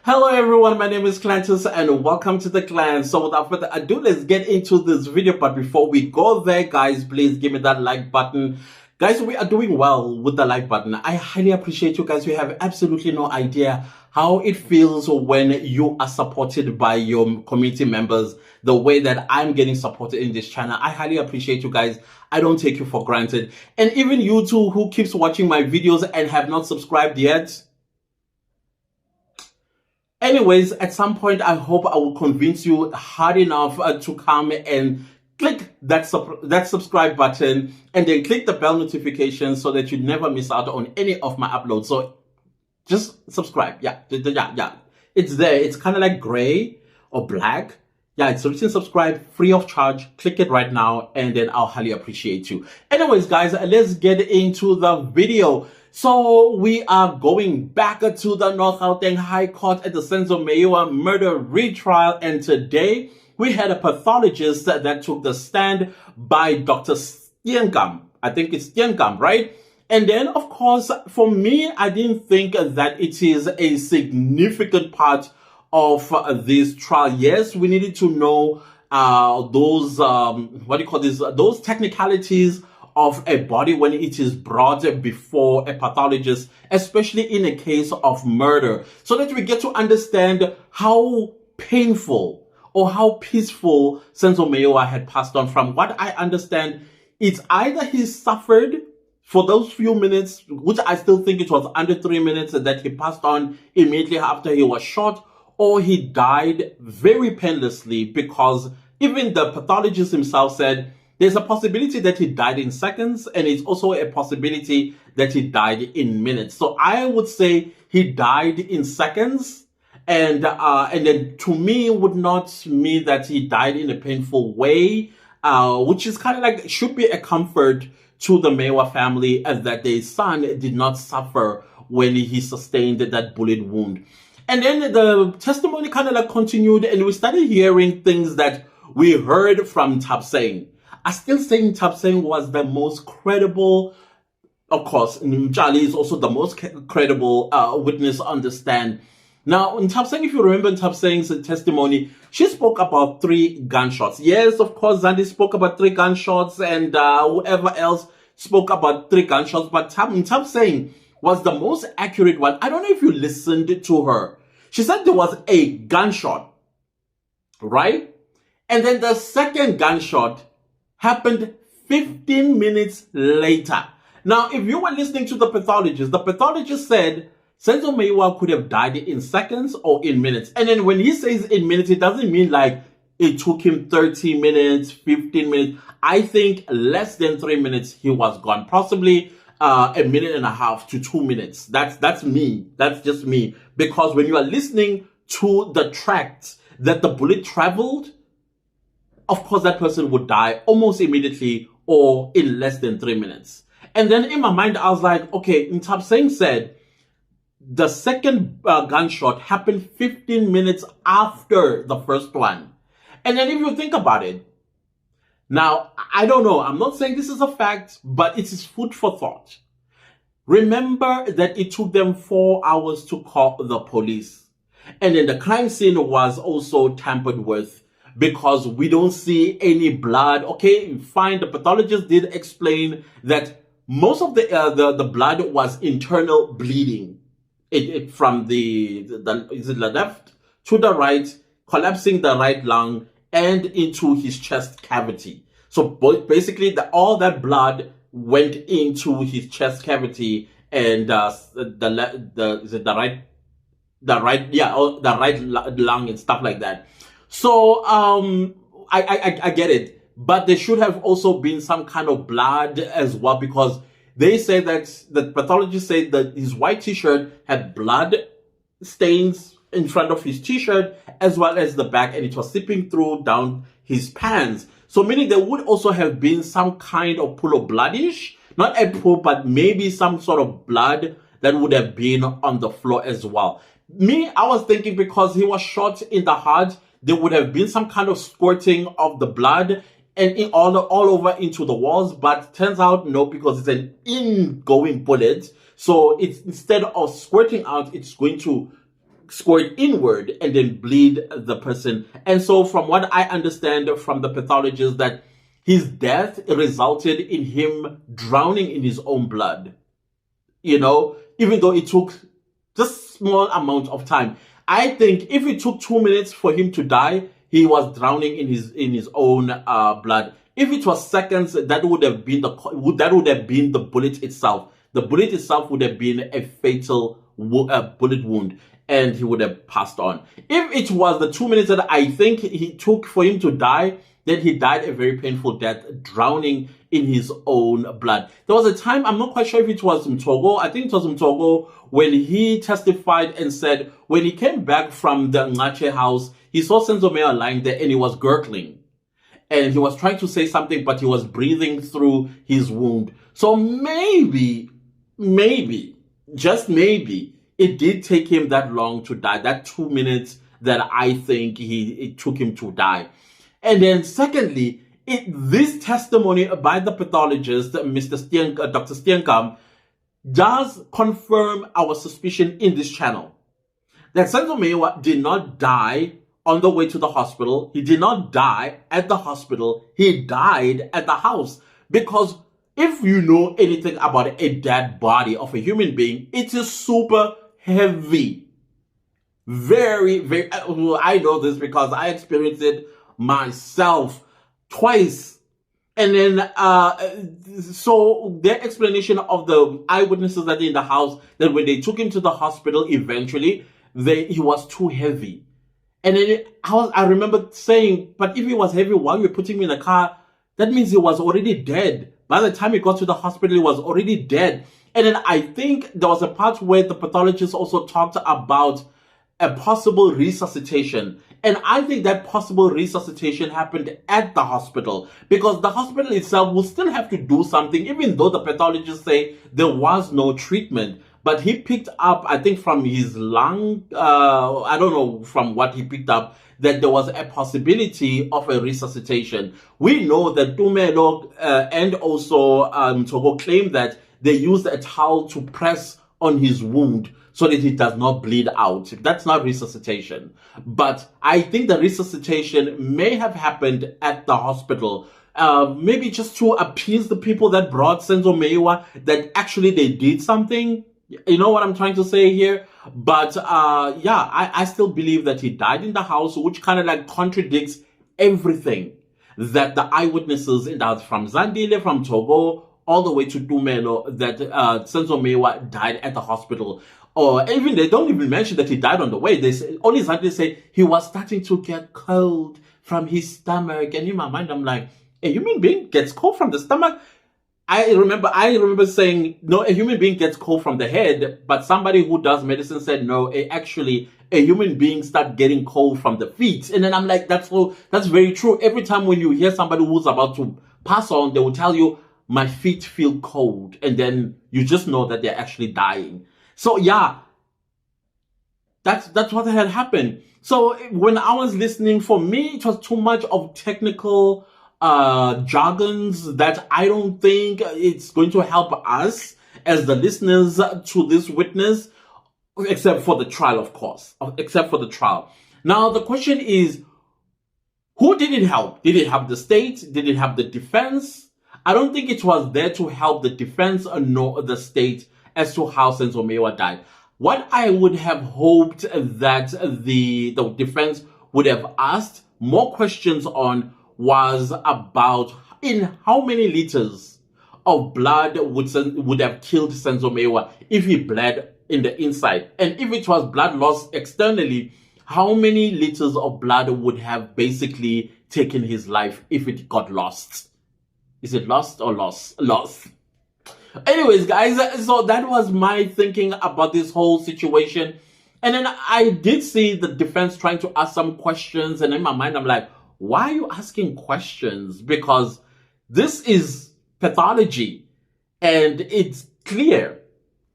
Hello everyone, my name is Clantis and welcome to the clan. So without further ado, let's get into this video. But before we go there, guys, please give me that like button. Guys, we are doing well with the like button. I highly appreciate you guys. We have absolutely no idea how it feels when you are supported by your community members the way that I'm getting supported in this channel. I highly appreciate you guys. I don't take you for granted. And even you too who keeps watching my videos and have not subscribed yet. Anyways, at some point, I hope I will convince you hard enough to come and click that subscribe button and then click the bell notification so that you never miss out on any of my uploads. So just subscribe. Yeah. It's there. It's kind of like gray or black. Yeah, it's written subscribe, free of charge. Click it right now and then I'll highly appreciate you. Anyways, guys, let's get into the video. So we are going back to the North Gauteng High Court at the Senzo Meyiwa murder retrial, and today we had a pathologist that took the stand by Dr. Steenkamp. I think it's Steenkamp, right? And then, of course, for me, I didn't think that it is a significant part of this trial. Yes, we needed to know those, those technicalities of a body when it is brought before a pathologist, especially in a case of murder, so that we get to understand how painful or how peaceful Senzo Meyiwa had passed on. From what I understand, it's either he suffered for those few minutes, which I still think it was under 3 minutes, that he passed on immediately after he was shot, or he died very painlessly, because even the pathologist himself said there's a possibility that he died in seconds, and it's also a possibility that he died in minutes. So I would say he died in seconds, and then to me would not mean that he died in a painful way, which is kind of like should be a comfort to the Meyiwa family, as that their son did not suffer when he sustained that bullet wound. And then the testimony kind of like continued, and we started hearing things that we heard from Autopsy. I still think Autopsy was the most credible. Of course, Njali is also the most credible witness on the stand. Now, in Autopsy, if you remember in Autopsy's testimony, she spoke about 3 gunshots. Yes, of course, Zandi spoke about 3 gunshots, and whoever else spoke about 3 gunshots, but Autopsy was the most accurate one. I don't know if you listened to her. She said there was a gunshot, right? And then the second gunshot happened 15 minutes later. Now, if you were listening to the pathologist said Senzo Meyiwa could have died in seconds or in minutes. And then when he says in minutes, it doesn't mean like it took him 30 minutes, 15 minutes. I think less than 3 minutes he was gone. Possibly a minute and a half to 2 minutes. That's me. That's just me. Because when you are listening to the tracks that the bullet traveled, of course, that person would die almost immediately or in less than 3 minutes. And then in my mind, I was like, okay, Autopsy said the second gunshot happened 15 minutes after the first one. And then if you think about it, now, I don't know, I'm not saying this is a fact, but it is food for thought. Remember that it took them 4 hours to call the police. And then the crime scene was also tampered with, because we don't see any blood. Okay, fine. The pathologist did explain that most of the blood was internal bleeding. It from the left to the right, collapsing the right lung and into his chest cavity. So basically, all that blood went into his chest cavity, and the right lung and stuff like that. So I get it, but there should have also been some kind of blood as well, because they say that the pathologist said that his white t-shirt had blood stains in front of his t-shirt as well as the back, and it was seeping through down his pants. So meaning there would also have been some kind of pool of bloodish, not a pool, but maybe some sort of blood that would have been on the floor as well. Me, I was thinking because he was shot in the heart, there would have been some kind of squirting of the blood and all over into the walls, but turns out no, because it's an ingoing bullet. So it's, instead of squirting out, it's going to squirt inward and then bleed the person. And so from what I understand from the pathologist, that his death resulted in him drowning in his own blood. You know, even though it took just small amount of time. I think if it took 2 minutes for him to die, he was drowning in his own blood. If it was seconds, that would have been the bullet itself. The bullet itself would have been a fatal bullet wound, and he would have passed on. If it was the 2 minutes that I think he took for him to die, then he died a very painful death, drowning in his own blood. There was a time, I'm not quite sure if it was Mtogo, I think it was Mtogo, when he testified and said when he came back from the Ngache house, he saw Senzo Meyiwa lying there and he was gurgling. And he was trying to say something, but he was breathing through his wound. So maybe, just maybe, it did take him that long to die, that 2 minutes that I think it took him to die. And then secondly, this testimony by the pathologist, Dr. Steenkamp, does confirm our suspicion in this channel that Senzo Meyiwa did not die on the way to the hospital. He did not die at the hospital. He died at the house. Because if you know anything about a dead body of a human being, it is super heavy. Very, very, I know this because I experienced it myself twice. And then, so their explanation of the eyewitnesses that are in the house, that when they took him to the hospital, eventually, he was too heavy. And then I remember saying, but if he was heavy while you're putting him in the car, that means he was already dead. By the time he got to the hospital, he was already dead. And then I think there was a part where the pathologist also talked about a possible resuscitation. And I think that possible resuscitation happened at the hospital, because the hospital itself will still have to do something, even though the pathologists say there was no treatment. But he picked up, I think from his lung, I don't know from what he picked up, that there was a possibility of a resuscitation. We know that Tumelo and also Togo claim that they used a towel to press on his wound so that it does not bleed out. That's not resuscitation. But I think the resuscitation may have happened at the hospital. Maybe just to appease the people that brought Senzo Meyiwa, that actually they did something. You know what I'm trying to say here? But yeah, I still believe that he died in the house, which kind of like contradicts everything that the eyewitnesses in the house, from Zandile, from Togo, all the way to Tumelo, that Senzo Meyiwa died at the hospital. Or even, they don't even mention that he died on the way. They say, only Zandile say he was starting to get cold from his stomach. And in my mind, I'm like, a human being gets cold from the stomach? I remember saying, no, a human being gets cold from the head, but somebody who does medicine said, no, actually, a human being start getting cold from the feet. And then I'm like, that's very true. Every time when you hear somebody who's about to pass on, they will tell you, my feet feel cold. And then you just know that they're actually dying. So yeah, that's what had happened. So when I was listening, for me, it was too much of technical jargons that I don't think it's going to help us as the listeners to this witness, except for the trial, of course, except for the trial. Now, the question is, who did it help? Did it help the state? Did it help the defense? I don't think it was there to help the defense nor the state as to how Senzo Meyiwa died. What I would have hoped that the defense would have asked more questions on was about in how many liters of blood would have killed Senzo Meyiwa if he bled in the inside. And if it was blood loss externally, how many liters of blood would have basically taken his life if it got lost? Is it lost or lost? Lost. Anyways, guys, so that was my thinking about this whole situation. And then I did see the defense trying to ask some questions. And in my mind, I'm like, why are you asking questions? Because this is pathology. And it's clear.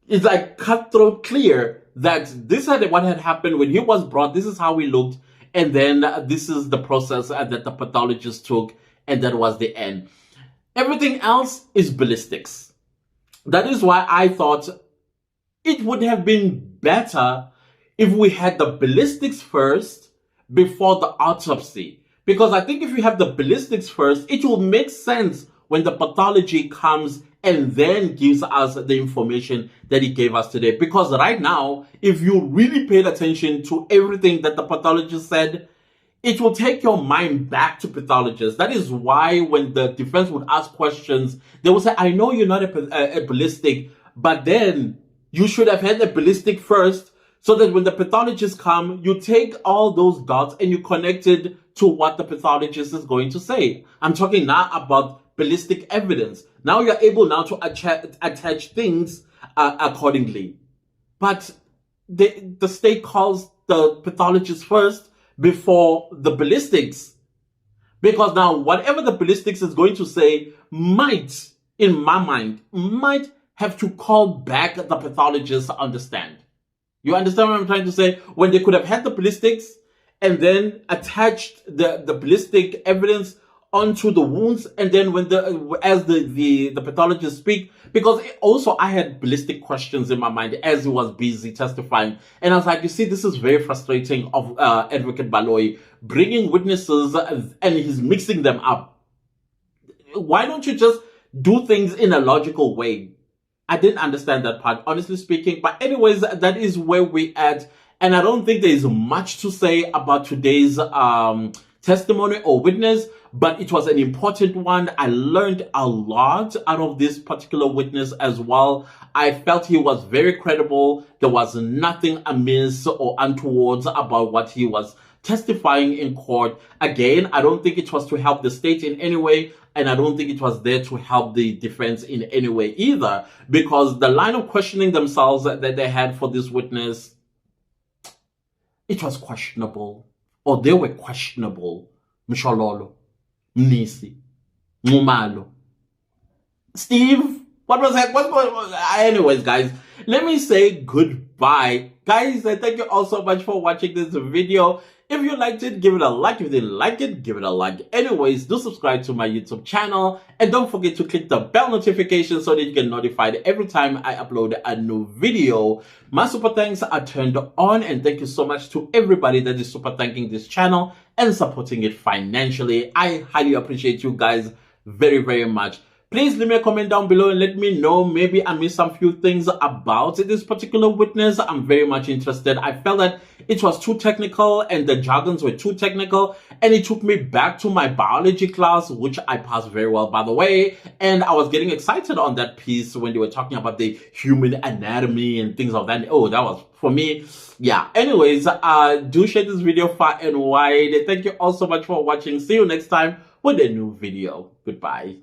It's like cutthroat clear that this is what had happened when he was brought. This is how he looked. And then this is the process that the pathologist took. And that was the end. Everything else is ballistics. That is why I thought it would have been better if we had the ballistics first before the autopsy. Because I think if you have the ballistics first, it will make sense when the pathology comes and then gives us the information that he gave us today. Because right now, if you really paid attention to everything that the pathologist said, it will take your mind back to pathologists. That is why when the defense would ask questions, they would say, I know you're not a ballistic, but then you should have had a ballistic first, so that when the pathologists come, you take all those dots and you connect it to what the pathologist is going to say. I'm talking now about ballistic evidence. Now you're able now to attach things accordingly. But the state calls the pathologist first before the ballistics. Because now whatever the ballistics is going to say might, in my mind, might have to call back the pathologist to understand. You understand what I'm trying to say? When they could have had the ballistics and then attached the ballistic evidence onto the wounds, and then when as the pathologist speak, because also I had ballistic questions in my mind as he was busy testifying, and I was like, you see, this is very frustrating of Advocate Baloyi bringing witnesses and he's mixing them up. Why don't you just do things in a logical way? I didn't understand that part, honestly speaking. But anyways, that is where we at. And I don't think there is much to say about today's testimony or witness, but it was an important one. I learned a lot out of this particular witness as well. I felt he was very credible. There was nothing amiss or untoward about what he was testifying in court. Again, I don't think it was to help the state in any way, and I don't think it was there to help the defense in any way either, because the line of questioning themselves that they had for this witness, it was questionable, or they were questionable. Mshololo, Mnisi, Mumalo. Steve, what was that? What's going on? Anyways, guys, let me say goodbye. Guys, thank you all so much for watching this video. If you liked it, give it a like. If you didn't like it, give it a like. Anyways, do subscribe to my YouTube channel. And don't forget to click the bell notification so that you get notified every time I upload a new video. My super thanks are turned on. And thank you so much to everybody that is super thanking this channel and supporting it financially. I highly appreciate you guys very, very much. Please leave me a comment down below and let me know. Maybe I missed some few things about this particular witness. I'm very much interested. I felt that it was too technical and the jargons were too technical, and it took me back to my biology class, which I passed very well, by the way. And I was getting excited on that piece when they were talking about the human anatomy and things of that. Oh, that was, for me, yeah. Anyways, do share this video far and wide. Thank you all so much for watching. See you next time with a new video. Goodbye.